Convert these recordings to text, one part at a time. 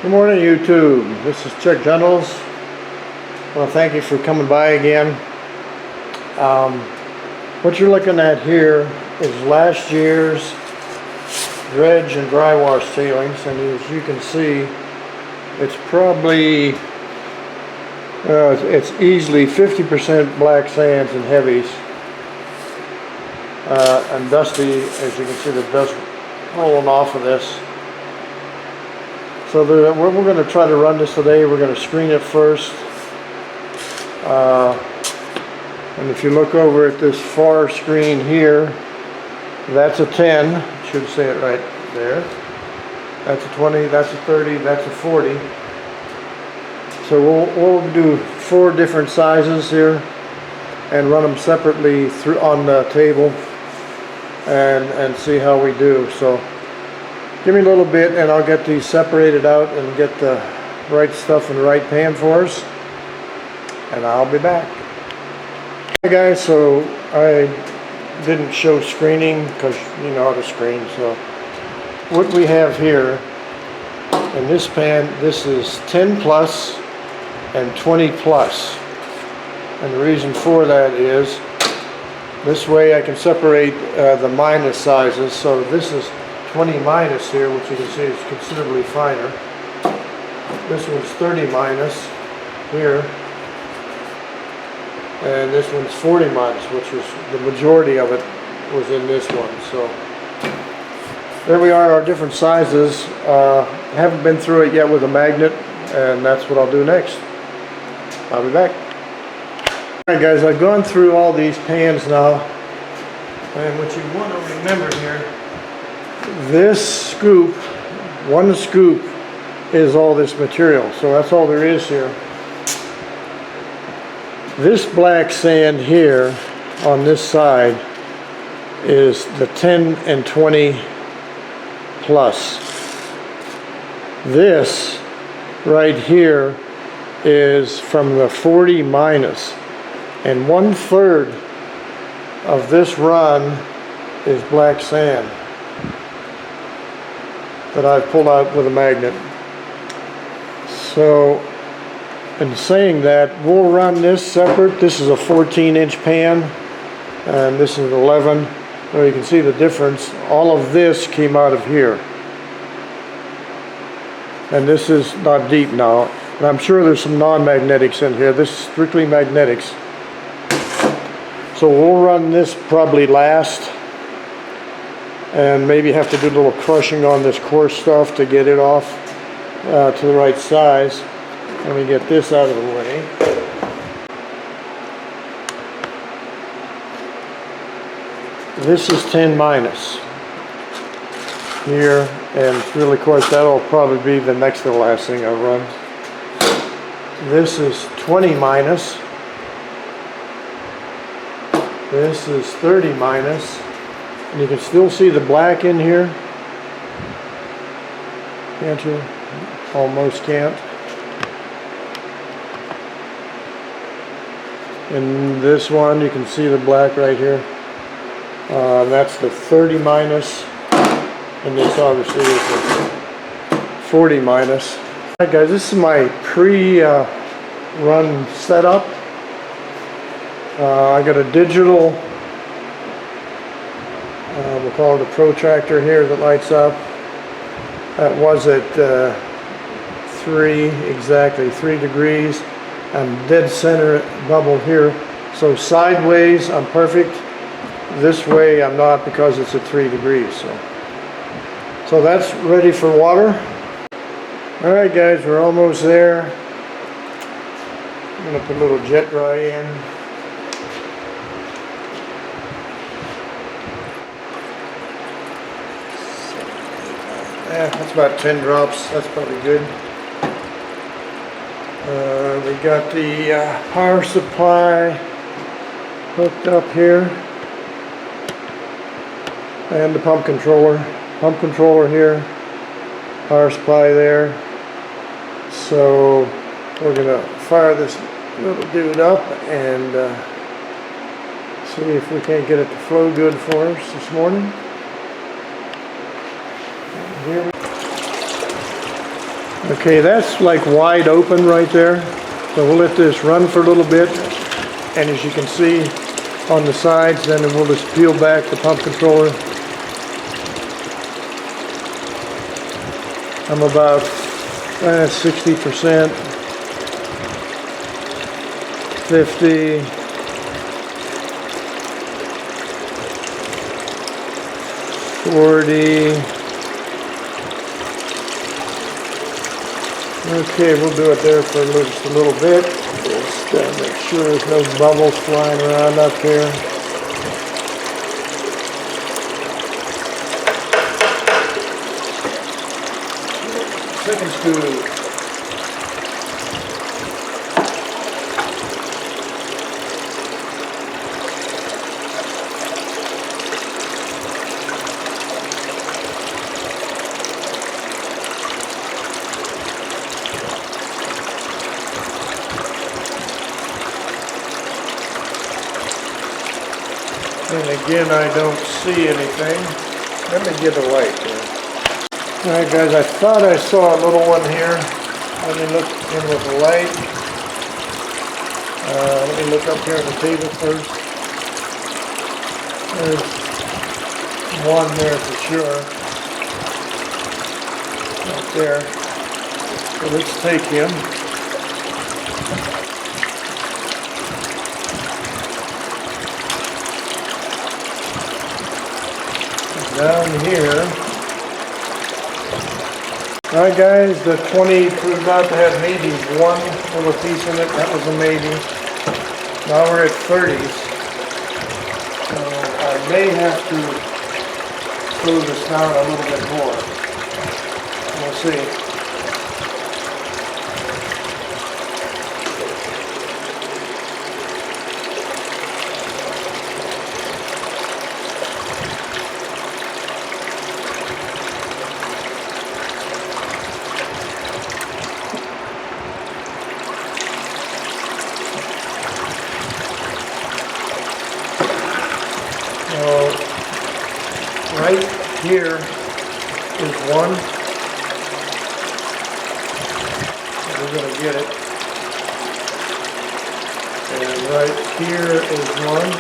Good morning, YouTube. This is Chuck Generals. Well, thank you for coming by again. What you're looking at here is last year's dredge and dry wash ceilings, and as you can see, it's probably it's easily 50% black sands and heavies, and dusty. As you can see, the dust rolling off of this. So we're going to try to run this today. We're going to screen it first. And if you look over at this far screen here, that's a 10. Should say it right there. That's a 20, that's a 30, that's a 40. So we'll do 4 different sizes here and run them separately through on the table and see how we do. So give me a little bit and I'll get these separated out and get the right stuff in the right pan for us, and I'll be back. Hey guys, so I didn't show screening because you know how to screen. So what we have here in this pan, this is 10 plus and 20 plus, and the reason for that is this way I can separate the minus sizes. So this is 20 minus here, which you can see is considerably finer. This one's 30 minus here, and this one's 40 minus, which was the majority of it was in this one. So there we are, our different sizes. Haven't been through it yet with a magnet, and that's what I'll do next. I'll be back. Alright guys, I've gone through all these pans now, and what you want to remember here, this scoop, one scoop is all this material, so that's all there is here. This black sand here on this side is the 10 and 20 plus. This right here is from the 40 minus, and 1/3 of this run is black sand that I've pulled out with a magnet. So in saying that, we'll run this separate. This is a 14-inch pan and this is 11. There you can see the difference. All of this came out of here, and this is not deep now, and I'm sure there's some non-magnetics in here. This is strictly magnetics. So we'll run this probably last, and maybe have to do a little crushing on this coarse stuff to get it off to the right size. Let me get this out of the way. This is 10 minus here, and really, of course, that'll probably be the next to the last thing I run. This is 20 minus. This is 30 minus. And you can still see the black in here, can't you? Almost can't. In this one you can see the black right here. That's the 30 minus, and this obviously is the 40 minus. Alright guys, this is my pre-run setup. I got a digital, we'll call it a protractor here that lights up. That was at 3 degrees. I'm dead center bubble here. So sideways I'm perfect. This way I'm not, because it's at 3 degrees. So that's ready for water. Alright guys, we're almost there. I'm going to put a little jet dry in. Yeah, that's about 10 drops. That's probably good. We got the power supply hooked up here, and the pump controller here, power supply there. So we're gonna fire this little dude up and see if we can't get it to flow good for us this morning. Here we Okay, that's like wide open right there. So we'll let this run for a little bit. And as you can see on the sides, then we'll just peel back the pump controller. I'm about 60%, 50, 40. Okay, we'll do it there for just a little bit. Just make sure there's no bubbles flying around up here. Second screw. And again, I don't see anything. Let me get a light here. Alright guys, I thought I saw a little one here. Let me look in with the light. Let me look up here on the table first. There's one there for sure. Right there. So let's take him. Down here. Alright guys, the 20 proved out to have maybe one little piece in it. That was a maybe. Now we're at 30s. So I may have to slow this down a little bit more. We'll see. Right here is one. We're going to get it. And right here is one.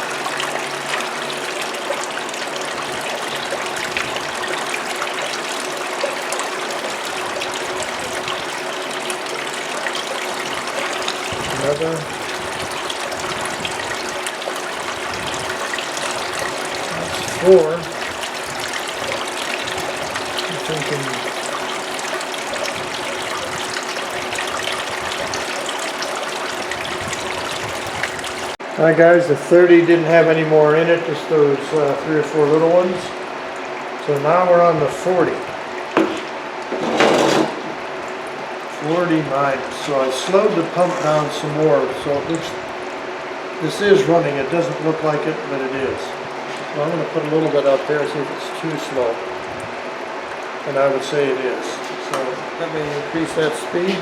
Another. That's four. Alright guys, the 30 didn't have any more in it, just those 3 or 4 little ones. So now we're on the 40. 49. So I slowed the pump down some more, so it looks, this is running. It doesn't look like it, but it is. So I'm going to put a little bit up there, see if it's too slow. And I would say it is. So let me increase that speed.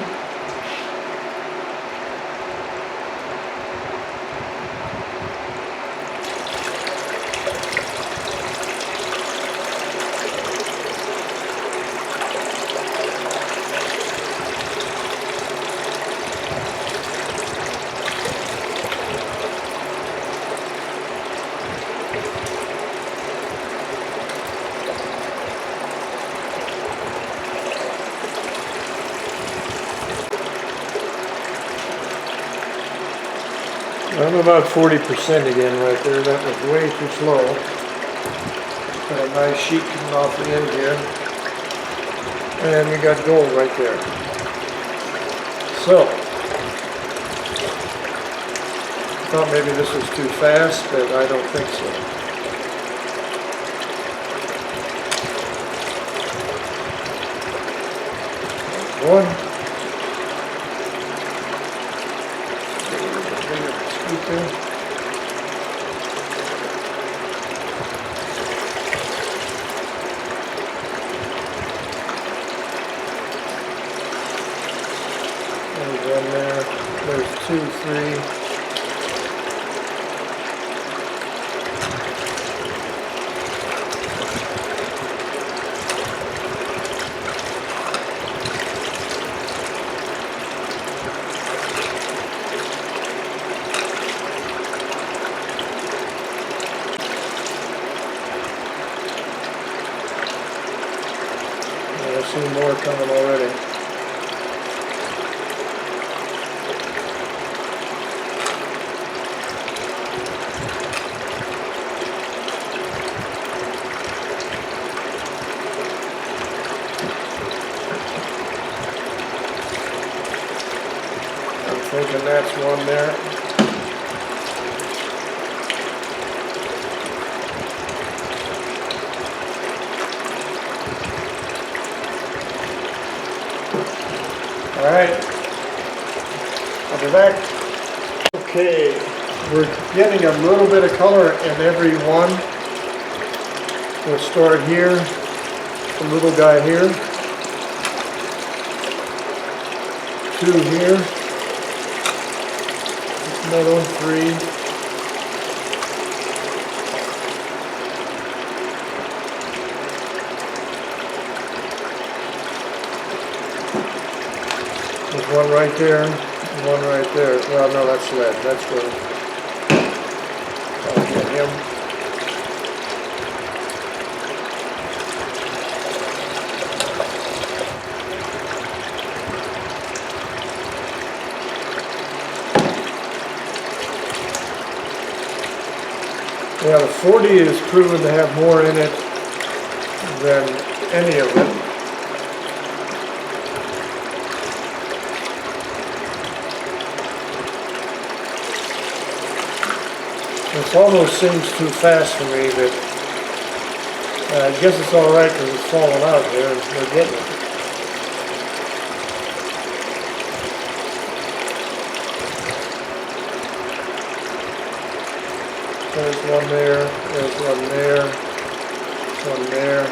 I'm about 40% again right there. That was way too slow. Got a nice sheet coming off the end here. And we got gold right there. So, I thought maybe this was too fast, but I don't think so. One. There's one there. There's 2, 3. thinking that's one there. Alright, I'll be back. Okay, we're getting a little bit of color in every one. We'll start here, the little guy here, 2 here, another one, 3. There's one right there, one right there. Well, no, that's lead. That's good. I'll get him. Yeah, the 40 is proven to have more in it than any of it. It almost seems too fast for me, but I guess it's alright because it's falling out here and we're getting it. There's one there, there's one there, one there.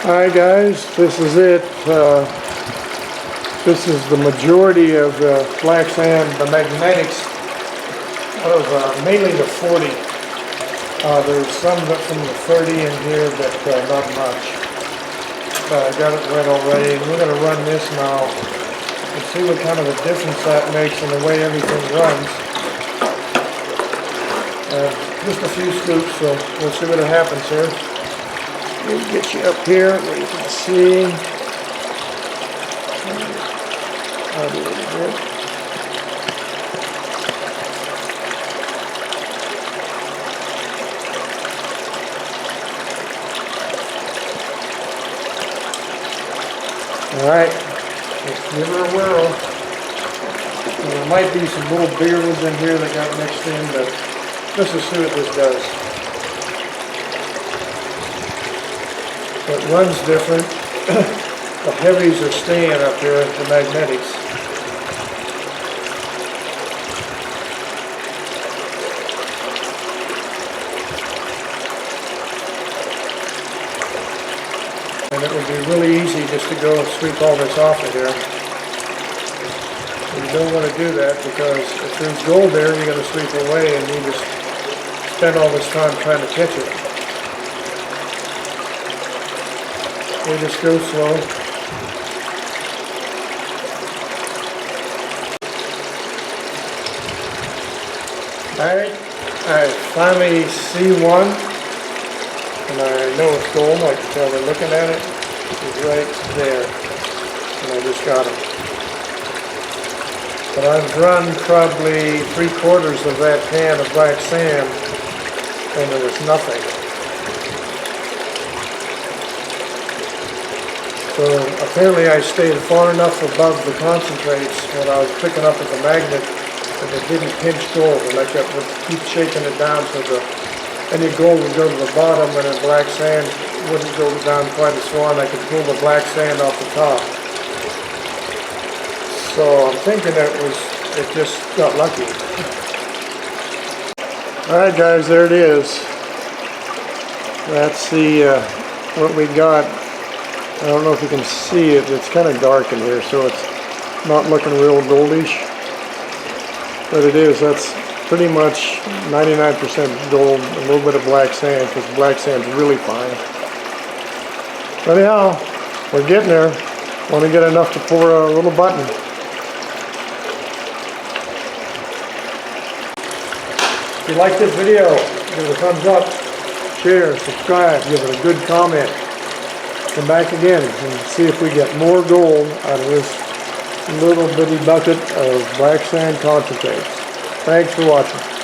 Alright guys, this is it. This is the majority of the black sand, the magnetics, of mainly the 40. There's some from the 30 in here, but not much. I got it read already, and we're going to run this now and see what kind of a difference that makes in the way everything runs. Just a few scoops, so we'll see what happens here. Let me get you up here where you can see. A little bit. Alright, let's give her a whirl. And there might be some little bigger ones in here that got mixed in, but let's just see what this does. It runs different. The heavies are staying up here, the magnetics. And it would be really easy just to go and sweep all this off of here. You don't want to do that because if there's gold there, you're going to sweep away and you just spend all this time trying to catch it. We just go slow. Alright, I finally see one, and I know it's gold. I can tell by looking at it. It's right there, and I just got it. But I've run probably 3/4 of that pan of black sand, and there was nothing. So apparently I stayed far enough above the concentrates when I was picking up at the magnet that it didn't pinch gold, and I kept keep shaking it down so any gold would go to the bottom and the black sand wouldn't go down quite as far, and I could pull the black sand off the top. So I'm thinking it just got lucky. Alright guys, there it is. That's the what we got. I don't know if you can see it, it's kind of dark in here, so it's not looking real goldish. But it is, that's pretty much 99% gold, a little bit of black sand, because black sand's really fine. But anyhow, we're getting there. Want to get enough to pour a little button. If you like this video, give it a thumbs up, share, subscribe, give it a good comment. come back again and see if we get more gold out of this little bitty bucket of black sand concentrates. Thanks for watching.